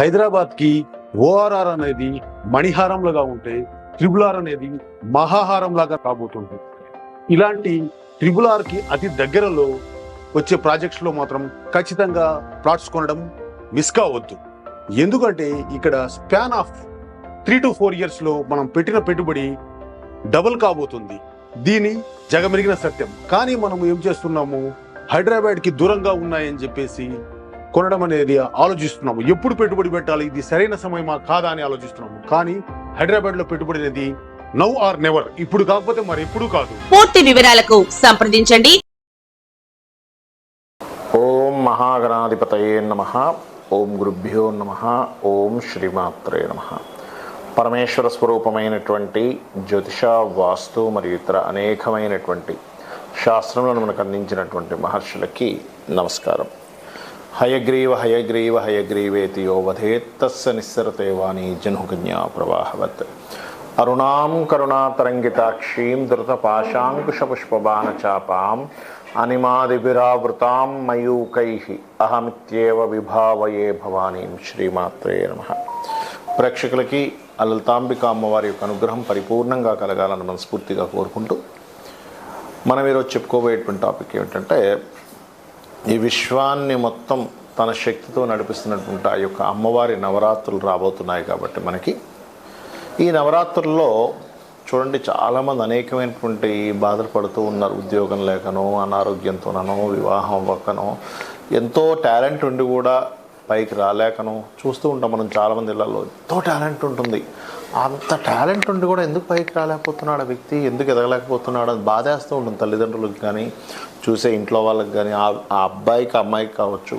హైదరాబాద్కి ఓఆర్ఆర్ అనేది మణిహారంలాగా ఉంటే ట్రిపుల్ ఆర్ అనేది మహాహారం లాగా కాబోతుంది. ఇలాంటి ట్రిపుల్ ఆర్కి అతి దగ్గరలో వచ్చే ప్రాజెక్ట్స్లో మాత్రం ఖచ్చితంగా ప్లాట్స్ కొనడం మిస్ కావద్దు. ఎందుకంటే ఇక్కడ స్పాన్ ఆఫ్ 3 to 4 yearsలో మనం పెట్టిన పెట్టుబడి డబుల్ కాబోతుంది. దీని జగమెరిగిన సత్యం. కానీ మనం ఏం చేస్తున్నాము, హైదరాబాద్కి దూరంగా ఉన్నాయని చెప్పేసి కొనడం అనేది ఆలోచిస్తున్నాము. ఎప్పుడు పెట్టుబడి పెట్టాలి, ఇది సరైన సమయమా కాదా అని ఆలోచిస్తున్నాము. కానీ హైదరాబాద్లో పెట్టుబడి అనేది నౌ ఆర్ నెవర్, ఇప్పుడు కాకపోతే మరి ఎప్పుడు కాదు. పూర్తి వివరాలకు సంప్రదించండి. ఓం మహాగణాధిపతయే నమః. ఓం గురుభ్యో నమః. ఓం శ్రీమాత్రే నమః. పరమేశ్వర స్వరూపమైనటువంటి జ్యోతిష, వాస్తు మరియు ఇతర అనేకమైనటువంటి శాస్త్రములను మనకు అందించినటువంటి మహర్షులకి నమస్కారం. హయగ్రీవ హయగ్రీవ హయగ్రీవేతి యో వధేత్ తస్య నిస్సరతే వాణి జనుకన్యా ప్రవాహవత్. అరుణాం కరుణాతరంగితాక్షీం ధృతపాశాంకుశపుష్పబాణచాపాం అనిమాదిభిరావృతాం మయూకైః అహమిత్యేవ విభావయే భవానీం. శ్రీమాత్రే నమః. ప్రేక్షకులకి లలితాంబిక అమ్మవారి యొక్క అనుగ్రహం పరిపూర్ణంగా కలగాలని మనస్ఫూర్తిగా కోరుకుంటూ మనం ఈరోజు చెప్పుకోబోయేటువంటి టాపిక్ ఏమిటంటే, ఈ విశ్వాన్ని మొత్తం తన శక్తితో నడిపిస్తున్నటువంటి ఆ యొక్క అమ్మవారి నవరాత్రులు రాబోతున్నాయి. కాబట్టి మనకి ఈ నవరాత్రుల్లో చూడండి, చాలామంది అనేకమైనటువంటి బాధలు పడుతూ ఉన్నారు. ఉద్యోగం లేకనో, అనారోగ్యంతోనో, వివాహం అవ్వకనో, ఎంతో టాలెంట్ ఉండి కూడా పైకి రాలేకనో చూస్తూ ఉంటాం మనం. చాలామంది ఇళ్లలో ఎంతో టాలెంట్ ఉంటుంది, అంత టాలెంట్ ఉండి కూడా ఎందుకు పైకి రాలేకపోతున్నాడు ఆ వ్యక్తి, ఎందుకు ఎదగలేకపోతున్నాడు అని బాధేస్తూ ఉంటుంది తల్లిదండ్రులకు కానీ, చూసే ఇంట్లో వాళ్ళకి కానీ. ఆ అబ్బాయికి అమ్మాయికి కావచ్చు,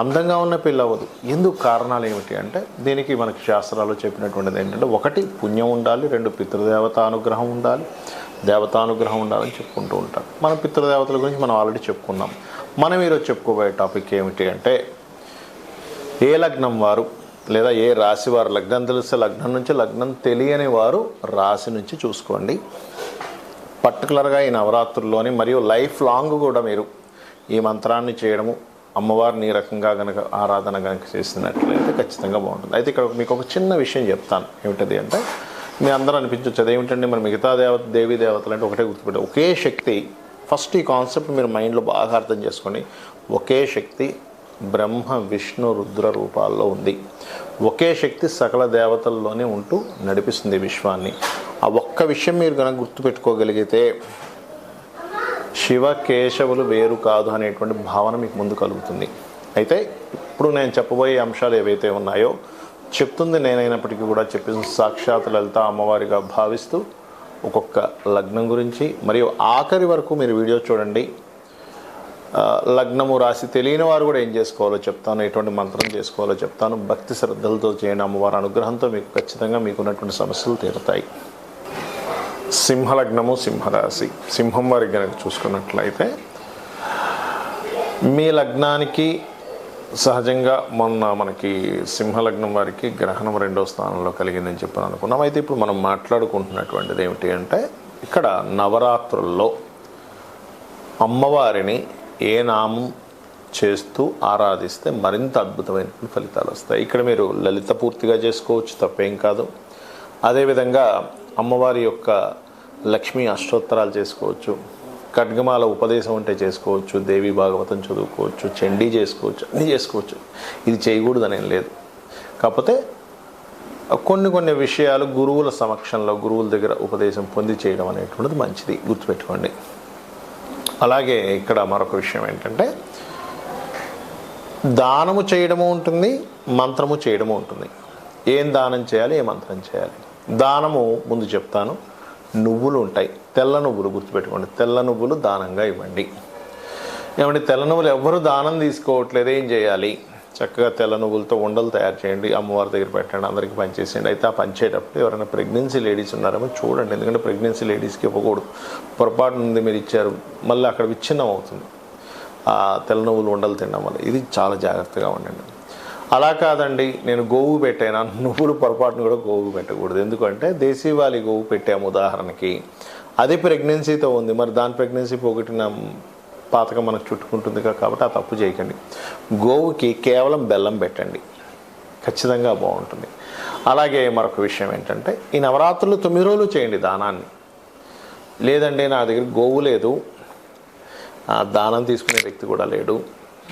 అందంగా ఉన్న పెళ్ళి అవ్వదు. ఎందుకు కారణాలు ఏమిటి అంటే, దీనికి మనకి శాస్త్రాలు చెప్పినటువంటిది ఏంటంటే, 1 పుణ్యం ఉండాలి, 2 పితృదేవతానుగ్రహం ఉండాలి, దేవతానుగ్రహం ఉండాలని చెప్పుకుంటూ ఉంటారు. మన పితృదేవతల గురించి మనం ఆల్రెడీ చెప్పుకున్నాం. మనం ఈరోజు చెప్పుకోబోయే టాపిక్ ఏమిటి అంటే, ఏ లగ్నం వారు లేదా ఏ రాశి వారు, లగ్నం తెలిస్తే లగ్నం నుంచి, లగ్నం తెలియని వారు రాశి నుంచి చూసుకోండి. పర్టికులర్గా ఈ నవరాత్రుల్లోని మరియు లైఫ్ లాంగ్ కూడా మీరు ఈ మంత్రాన్ని చేయడము, అమ్మవారిని ఈ రకంగా కనుక ఆరాధన కనుక చేసినట్లయితే ఖచ్చితంగా బాగుంటుంది. అయితే ఇక్కడ మీకు ఒక చిన్న విషయం చెప్తాను. ఏమిటది అంటే, మీ అందరూ అనిపించవచ్చు అదేమిటండి మరి మిగతా దేవీ దేవతలు అంటే ఒకటే గుర్తుపెట్టారు. ఒకే శక్తి. ఫస్ట్ ఈ కాన్సెప్ట్ మీరు మైండ్లో బాగా అర్థం చేసుకోండి. ఒకే శక్తి బ్రహ్మ, విష్ణు, రుద్ర రూపాల్లో ఉంది. ఒకే శక్తి సకల దేవతల్లోనే ఉంటూ నడిపిస్తుంది విశ్వాన్ని. ఆ ఒక్క విషయం మీరు కనుక గుర్తుపెట్టుకోగలిగితే శివ కేశవులు వేరు కాదు అనేటువంటి భావన మీకు ముందు కలుగుతుంది. అయితే ఇప్పుడు నేను చెప్పబోయే అంశాలు ఏవైతే ఉన్నాయో చెప్తుంది నేనైనప్పటికీ కూడా చెప్పింది సాక్షాత్ లలిత అమ్మవారిగా భావిస్తూ ఒక్కొక్క లగ్నం గురించి మరియు ఆఖరి వరకు మీరు వీడియో చూడండి. లగ్నము రాశి తెలియని వారు కూడా ఏం చేసుకోవాలో చెప్తాను, ఎటువంటి మంత్రం చేసుకోవాలో చెప్తాను. భక్తి శ్రద్ధలతో చేయండి. అమ్మవారి అనుగ్రహంతో మీకు ఖచ్చితంగా మీకున్నటువంటి సమస్యలు తీరుతాయి. సింహలగ్నము, సింహరాశి. సింహం వారికి కనుక చూసుకున్నట్లయితే మీ లగ్నానికి సహజంగా మొన్న మనకి సింహలగ్నం వారికి గ్రహణం 2వ స్థానంలో కలిగిందని చెప్పని అనుకున్నాం. అయితే ఇప్పుడు మనం మాట్లాడుకుంటున్నటువంటిది ఏమిటి అంటే, ఇక్కడ నవరాత్రుల్లో అమ్మవారిని ఏ నామం చేస్తూ ఆరాధిస్తే మరింత అద్భుతమైన ఫలితాలు వస్తాయి. ఇక్కడ మీరు లలిత పూర్తిగా చేసుకోవచ్చు, తప్పేం కాదు. అదేవిధంగా అమ్మవారి యొక్క లక్ష్మీ అష్టోత్తరాలు చేసుకోవచ్చు, ఖడ్గమాల ఉపదేశం ఉంటే చేసుకోవచ్చు, దేవి భాగవతం చదువుకోవచ్చు, చండీ చేసుకోవచ్చు, అన్నీ చేసుకోవచ్చు. ఇది చేయకూడదనేం లేదు. కాకపోతే కొన్ని విషయాలు గురువుల సమక్షంలో, గురువుల దగ్గర ఉపదేశం పొంది చేయడం అనేటువంటిది మంచిది, గుర్తుపెట్టుకోండి. అలాగే ఇక్కడ మరొక విషయం ఏంటంటే, దానము చేయడము ఉంటుంది, మంత్రము చేయడము ఉంటుంది. ఏం దానం చేయాలి, ఏ మంత్రం చేయాలి. దానము ముందు చెప్తాను. నువ్వులు ఉంటాయి, తెల్ల నువ్వులు గుర్తుపెట్టుకోండి. తెల్ల నువ్వులు దానంగా ఇవ్వండి. ఏమంటే తెల్ల నువ్వులు ఎవ్వరూ దానం తీసుకోవట్లేదు, ఏం చేయాలి? చక్కగా తెల్ల నువ్వులతో ఉండలు తయారు చేయండి, అమ్మవారి దగ్గర పెట్టండి, అందరికీ పనిచేసేయండి. అయితే ఆ పనిచేటప్పుడు ఎవరైనా ప్రెగ్నెన్సీ లేడీస్ ఉన్నారేమో చూడండి, ఎందుకంటే ప్రెగ్నెన్సీ లేడీస్కి ఇవ్వకూడదు. పొరపాటు నుండి మీరు ఇచ్చారు, మళ్ళీ అక్కడ విచ్ఛిన్నం అవుతుంది ఆ తెల్ల నువ్వులు ఉండలు తినడం వల్ల. ఇది చాలా జాగ్రత్తగా ఉండండి. అలా కాదండి, నేను గోవు పెట్టాను, నువ్వులు పొరపాటును కూడా గోవు పెట్టకూడదు. ఎందుకంటే దేశీవాలి గోవు పెట్టాము ఉదాహరణకి, అది ప్రెగ్నెన్సీతో ఉంది, మరి దాని ప్రెగ్నెన్సీ పోగొట్టిన పాతకం మనకు చుట్టుకుంటుంది కాబట్టి ఆ తప్పు చేయకండి. గోవుకి కేవలం బెల్లం పెట్టండి. ఖచ్చితంగా బాగుంటుంది. అలాగే మరొక విషయం ఏంటంటే ఈ నవరాత్రులు 9 రోజులు చేయండి దానాన్ని. లేదండి నా దగ్గర గోవు లేదు, దానం తీసుకునే వ్యక్తి కూడా లేడు,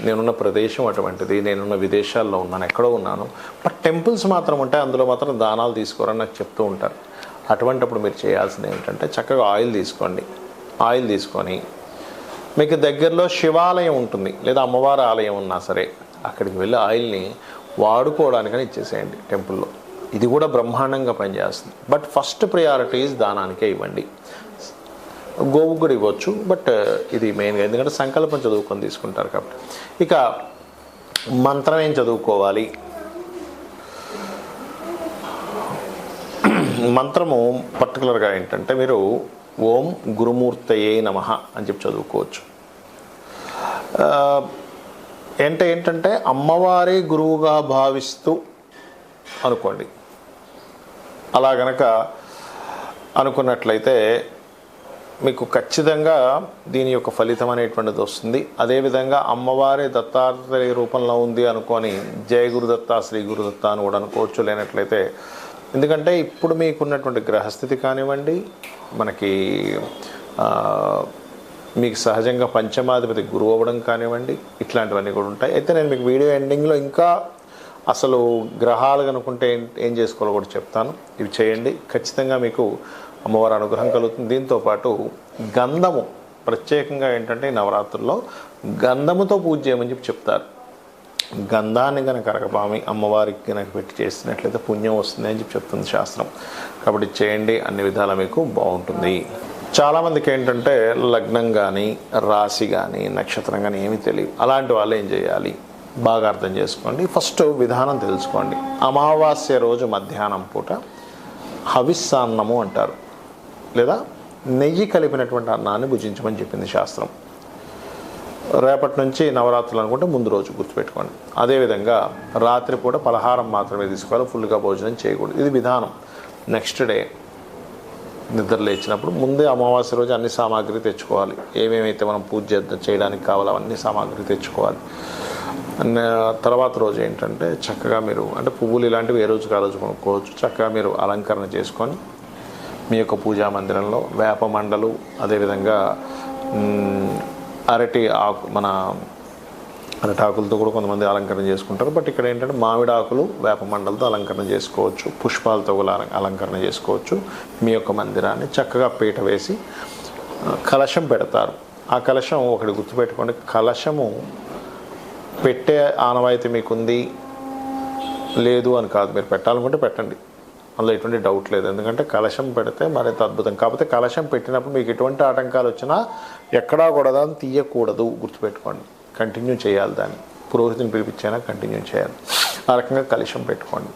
నేనున్న ప్రదేశం అటువంటిది, నేనున్న విదేశాల్లో ఉన్నాను, ఎక్కడో ఉన్నాను, బట్ టెంపుల్స్ మాత్రం ఉంటాయి, అందులో మాత్రం దానాలు తీసుకోరని నాకు చెప్తూ ఉంటారు. అటువంటిప్పుడు మీరు చేయాల్సింది ఏంటంటే చక్కగా ఆయిల్ తీసుకోండి. ఆయిల్ తీసుకొని మీకు దగ్గరలో శివాలయం ఉంటుంది లేదా అమ్మవారి ఆలయం ఉన్నా సరే అక్కడికి వెళ్ళి ఆయిల్ని వాడుకోవడానికని ఇచ్చేసేయండి టెంపుల్లో. ఇది కూడా బ్రహ్మాండంగా పనిచేస్తుంది. బట్ ఫస్ట్ ప్రయారిటీస్ దానానికే ఇవ్వండి. గోవు కూడా ఇవ్వచ్చు, బట్ ఇది మెయిన్గా ఎందుకంటే సంకల్పం చదువుకొని తీసుకుంటారు కాబట్టి. ఇక మంత్రం ఏం చదువుకోవాలి? మంత్రము పర్టికులర్గా ఏంటంటే మీరు ఓం గురుమూర్తయే నమః అని చెప్పి చదువుకోవచ్చు. ఏంటంటే అమ్మవారి గురువుగా భావిస్తూ అనుకోండి. అలా గనక అనుకున్నట్లయితే మీకు ఖచ్చితంగా దీని యొక్క ఫలితం అనేటువంటిది వస్తుంది. అదేవిధంగా అమ్మవారి దత్తాత్రేయ రూపంలో ఉంది అనుకొని జయ గురుదత్త శ్రీ గురుదత్త అని కూడా అనుకోవచ్చు. లేనట్లయితే ఎందుకంటే ఇప్పుడు మీకున్నటువంటి గ్రహస్థితి కానివ్వండి, మనకి మీకు సహజంగా పంచమాధిపతి గురువు అవ్వడం కానివ్వండి, ఇట్లాంటివన్నీ కూడా ఉంటాయి. అయితే నేను మీకు వీడియో ఎండింగ్లో ఇంకా అసలు గ్రహాలు కనుకుంటే ఏం చేసుకోవాలో కూడా చెప్తాను. ఇవి చేయండి, ఖచ్చితంగా మీకు అమ్మవారి అనుగ్రహం కలుగుతుంది. దీంతోపాటు గంధము ప్రత్యేకంగా ఏంటంటే నవరాత్రుల్లో గంధముతో పూజ చేయమని చెప్పి చెప్తారు. గంధాన్ని కనుక కరగపామి అమ్మవారికి కనుక పెట్టి చేసినట్లయితే పుణ్యం వస్తుంది అని చెప్పి చెప్తుంది శాస్త్రం. కాబట్టి చేయండి, అన్ని విధాలా మీకు బాగుంటుంది. చాలామందికి ఏంటంటే లగ్నం కానీ రాశి కానీ నక్షత్రం కానీ ఏమీ తెలియదు. అలాంటి వాళ్ళు ఏం చేయాలి బాగా అర్థం చేసుకోండి. ఫస్ట్ విధానం తెలుసుకోండి. అమావాస్య రోజు మధ్యాహ్నం పూట హవిస్సాన్నము అంటారు, లేదా నెయ్యి కలిపినటువంటి అన్నాన్ని భుజించమని చెప్పింది శాస్త్రం. రేపటి నుంచి నవరాత్రులు అనుకుంటే ముందు రోజు గుర్తుపెట్టుకోండి. అదేవిధంగా రాత్రిపూట పలహారం మాత్రమే తీసుకోవాలి, ఫుల్గా భోజనం చేయకూడదు. ఇది విధానం. నెక్స్ట్ డే నిద్ర లేచినప్పుడు ముందే అమావాస్య రోజు అన్ని సామాగ్రి తెచ్చుకోవాలి. ఏమేమైతే మనం పూజ చేయడానికి కావాలో అవన్నీ సామాగ్రి తెచ్చుకోవాలి. తర్వాత రోజు ఏంటంటే చక్కగా మీరు అంటే పువ్వులు ఇలాంటివి ఏ రోజుకి ఆ రోజు కొనుక్కోవచ్చు. చక్కగా మీరు అలంకరణ చేసుకొని మీ యొక్క పూజా మందిరంలో వేప మండలు, అదేవిధంగా అరటి ఆకు, మన అరటి ఆకులతో కూడా కొంతమంది అలంకరణ చేసుకుంటారు. బట్ ఇక్కడ ఏంటంటే మామిడి ఆకులు వేప మండలతో అలంకరణ చేసుకోవచ్చు, పుష్పాలతో కూడా అలంకరణ చేసుకోవచ్చు. మీ యొక్క మందిరాన్ని చక్కగా పీట వేసి కలశం పెడతారు. ఆ కలశం ఒకటి గుర్తుపెట్టుకోండి, కలశము పెట్టే ఆనవాయితీ మీకుంది లేదు అని కాదు, మీరు పెట్టాలనుకుంటే పెట్టండి, అందులో ఎటువంటి డౌట్ లేదు. ఎందుకంటే కలశం పెడితే మరింత అద్భుతం. కాకపోతే కలశం పెట్టినప్పుడు మీకు ఎటువంటి ఆటంకాలు వచ్చినా ఎక్కడా కూడా దాన్ని తీయకూడదు, గుర్తుపెట్టుకోండి. కంటిన్యూ చేయాలి, దాన్ని పురోహితుని పిలిపించైనా కంటిన్యూ చేయాలి. ఆ రకంగా కలశం పెట్టుకోండి.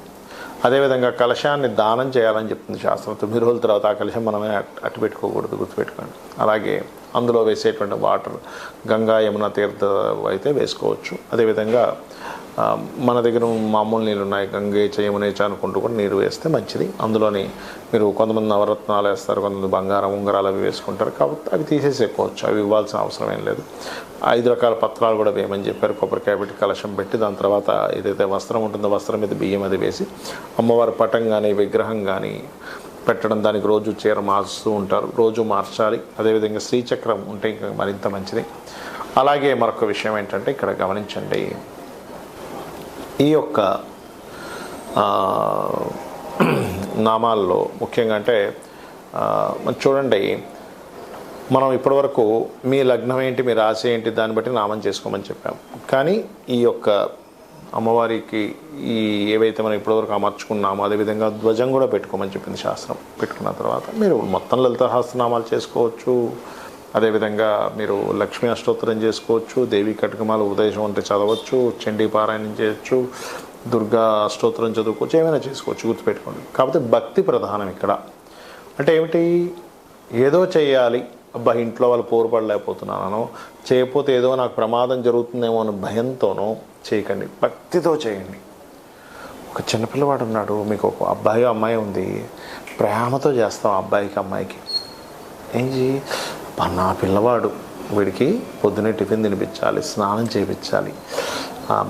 అదేవిధంగా కలశాన్ని దానం చేయాలని చెప్తుంది శాస్త్రం. 9 రోజుల తర్వాత ఆ కలశం మనమే అట్టు పెట్టుకోకూడదు, గుర్తుపెట్టుకోండి. అలాగే అందులో వేసేటువంటి వాటర్ గంగా యమున తీర్థ అయితే వేసుకోవచ్చు. అదేవిధంగా మన దగ్గర మామూలు నీళ్ళు ఉన్నాయి, గంగే యమునే అనుకుంటూ కూడా నీరు వేస్తే మంచిది. అందులోని మీరు కొంతమంది నవరత్నాలు వేస్తారు, కొంతమంది బంగారం ఉంగరాలు అవి వేసుకుంటారు, కాబట్టి అవి తీసేసేసుకోవచ్చు, అవి ఇవ్వాల్సిన అవసరం ఏం లేదు. 5 రకాల పత్రాలు కూడా వేయమని చెప్పారు. కొబ్బరికాయ పెట్టి కలశం పెట్టి దాని తర్వాత ఏదైతే వస్త్రం ఉంటుందో వస్త్రం మీద బియ్యం అది వేసి అమ్మవారి పటం కానీ విగ్రహం కానీ పెట్టడం, దానికి రోజు చీర మార్చుతూ ఉంటారు, రోజు మార్చాలి. అదేవిధంగా శ్రీచక్రం ఉంటే ఇంకా మరింత మంచిది. అలాగే మరొక విషయం ఏంటంటే ఇక్కడ గమనించండి, ఈ యొక్క నామాల్లో ముఖ్యంగా అంటే చూడండి, మనం ఇప్పటివరకు మీ లగ్నం ఏంటి, మీ రాశి ఏంటి, దాన్ని బట్టి నామం చేసుకోమని చెప్పాం. కానీ ఈ యొక్క అమ్మవారికి ఈ ఏవైతే మనం ఇప్పటివరకు అమర్చుకున్నామో అదేవిధంగా ధ్వజం కూడా పెట్టుకోమని చెప్పింది శాస్త్రం. పెట్టుకున్న తర్వాత మీరు మొత్తం లలిత సహస్రనామాలు చేసుకోవచ్చు. అదేవిధంగా మీరు లక్ష్మీ అష్టోత్తరం చేసుకోవచ్చు, దేవి కటకమాల ఉదయం అంటే చదవచ్చు, చండీ పారాయణం చేయొచ్చు, దుర్గా అష్టోత్తరం చదువుకోవచ్చు, ఏమైనా చేసుకోవచ్చు, గుర్తుపెట్టుకోండి. కాకపోతే భక్తి ప్రధానం ఇక్కడ. అంటే ఏమిటి, ఏదో చేయాలి, అబ్బా ఇంట్లో వాళ్ళు పోరుపడలేకపోతున్నానో, చేయకపోతే ఏదో నాకు ప్రమాదం జరుగుతుందేమో అని భయంతోనో చేయకండి, భక్తితో చేయండి. ఒక చిన్నపిల్లవాడు ఉన్నాడు, మీకు ఒక అబ్బాయి అమ్మాయి ఉంది, ప్రేమతో చేస్తాం అబ్బాయికి అమ్మాయికి. ఏంటి, నా పిల్లవాడు, వీడికి పొద్దున్నే టిఫిన్ తినిపించాలి, స్నానం చేయించాలి,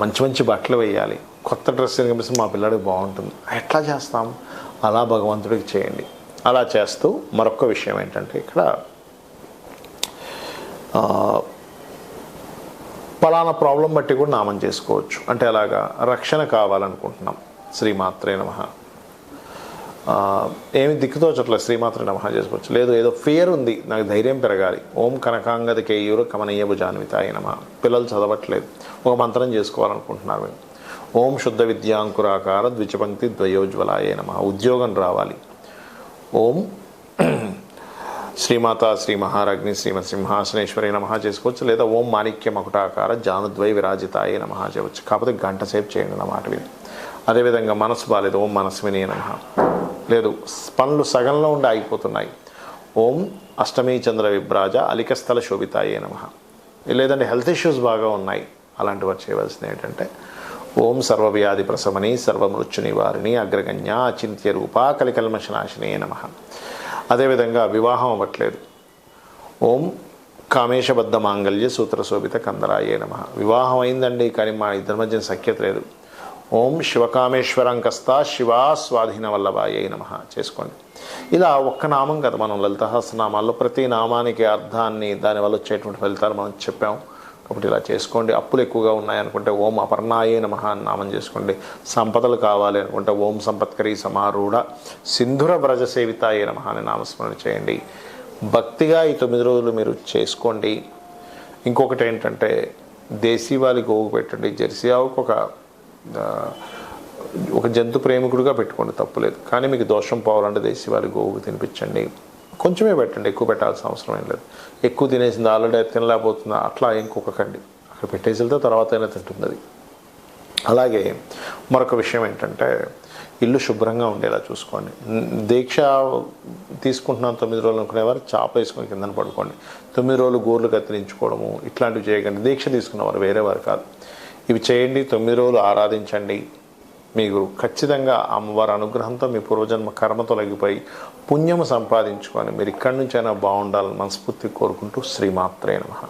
మంచి మంచి బట్టలు వేయాలి, కొత్త డ్రెస్ కనిపిస్తే మా పిల్లాడికి బాగుంటుంది. ఎట్లా చేస్తాం? అలా భగవంతుడికి చేయండి. అలా చేస్తూ మరొక విషయం ఏంటంటే ఇక్కడ పలానా ప్రాబ్లం బట్టి కూడా నామం చేసుకోవచ్చు. అంటే అలాగా రక్షణ కావాలనుకుంటున్నాం, శ్రీమాత్రే నమః. ఏమి దిక్కుతోచట్ల శ్రీమాత్రే నమః చేసుకోవచ్చు. లేదు ఏదో ఫియర్ ఉంది, నాకు ధైర్యం పెరగాలి, ఓం కనకాంగద కేయూరు కమనీయ భుజాన్వితాయ నమః. పిల్లలు చదవట్లేదు, ఒక మంత్రం చేసుకోవాలనుకుంటున్నారు మేము. ఓం శుద్ధ విద్యాంకురాకార ద్విచపంక్తి ద్వయోజ్వలాయ నమః. ఉద్యోగం రావాలి. ఓం శ్రీమాత శ్రీ మహారాజ్ఞి శ్రీమత్ సింహాసనేశ్వరి నమః చేసుకోవచ్చు. లేదా ఓం మాణిక్య మకుటాకార జానుద్వై విరాజితాయ నమః చేయవచ్చు. కాకపోతే గంట సేపు చేయండి అన్నమాట విని. అదేవిధంగా మనసు బాలేదు, ఓం మనస్విని నమః. లేదు పనులు సగంలో ఉండి ఆగిపోతున్నాయి, ఓం అష్టమీ చంద్ర విభ్రాజ అలికస్థల శోభితాయే నమః. లేదంటే హెల్త్ ఇష్యూస్ బాగా ఉన్నాయి, అలాంటి వారు చేయవలసింది ఏంటంటే ఓం సర్వవ్యాధి ప్రశమని సర్వమృత్యు నివారిణి అగ్రగణ్య అచింత్య రూపా కలికల్మషనాశినే నమః. అదేవిధంగా వివాహం అవ్వట్లేదు, ఓం కామేశబద్ధ మాంగళ్య సూత్రశోభిత కందరాయే నమః. వివాహం అయిందండి కానీ మా ఇద్దరి మధ్య సఖ్యత లేదు, ఓం శివకామేశ్వరంకస్తా శివా స్వాధీన వల్లభాయే నమః చేసుకోండి. ఇలా ఒక్క నామం కదా, మనం లలిత సహస్రనామాల్లో ప్రతి నామానికి అర్థాన్ని దానివల్ల వచ్చేటువంటి ఫలితాలు మనం చెప్పాం. కాబట్టి ఇలా చేసుకోండి. అప్పులు ఎక్కువగా ఉన్నాయనుకుంటే ఓం అపర్ణాయే నమః అని నామం చేసుకోండి. సంపదలు కావాలి అనుకుంటే ఓం సంపత్కరీ సమారూఢ సింధుర వ్రజ సేవితాయే నమః అని నామస్మరణ చేయండి. భక్తిగా ఈ 9 రోజులు మీరు చేసుకోండి. ఇంకొకటి ఏంటంటే దేశీవాలి గోవు పెట్టండి. జెర్సీ ఆవుకు ఒక జంతు ప్రేమికుడిగా పెట్టుకోండి, తప్పులేదు. కానీ మీకు దోషం పోవాలంటే దేశీవాలి గోవుకు తినిపించండి. కొంచెమే పెట్టండి, ఎక్కువ పెట్టాల్సిన అవసరం ఏం లేదు. ఎక్కువ తినేసింది ఆల్రెడీ తినలేకపోతుందా అట్లా ఇంకొకకండి, అక్కడ పెట్టేసి వెళ్తే తర్వాత అయినా తింటుంది అది. అలాగే మరొక విషయం ఏంటంటే ఇల్లు శుభ్రంగా ఉండేలా చూసుకోండి. దీక్ష తీసుకుంటున్నాను 9 రోజులు అనుకునేవారు చాప వేసుకొని కిందన పడుకోండి. 9 రోజులు గోర్లు కత్తిరించుకోవడము ఇట్లాంటివి చేయకండి. దీక్ష తీసుకున్నవారు వేరే వారు కాదు. ఇవి చేయండి, 9 రోజులు ఆరాధించండి. మీకు ఖచ్చితంగా అమ్మవారి అనుగ్రహంతో మీ పూర్వజన్మ కర్మ తొలగిపోయి పుణ్యము సంపాదించుకొని మీరు ఇక్కడి నుంచైనా బాగుండాలని మనస్ఫూర్తి కోరుకుంటూ శ్రీమాత్రే నమః.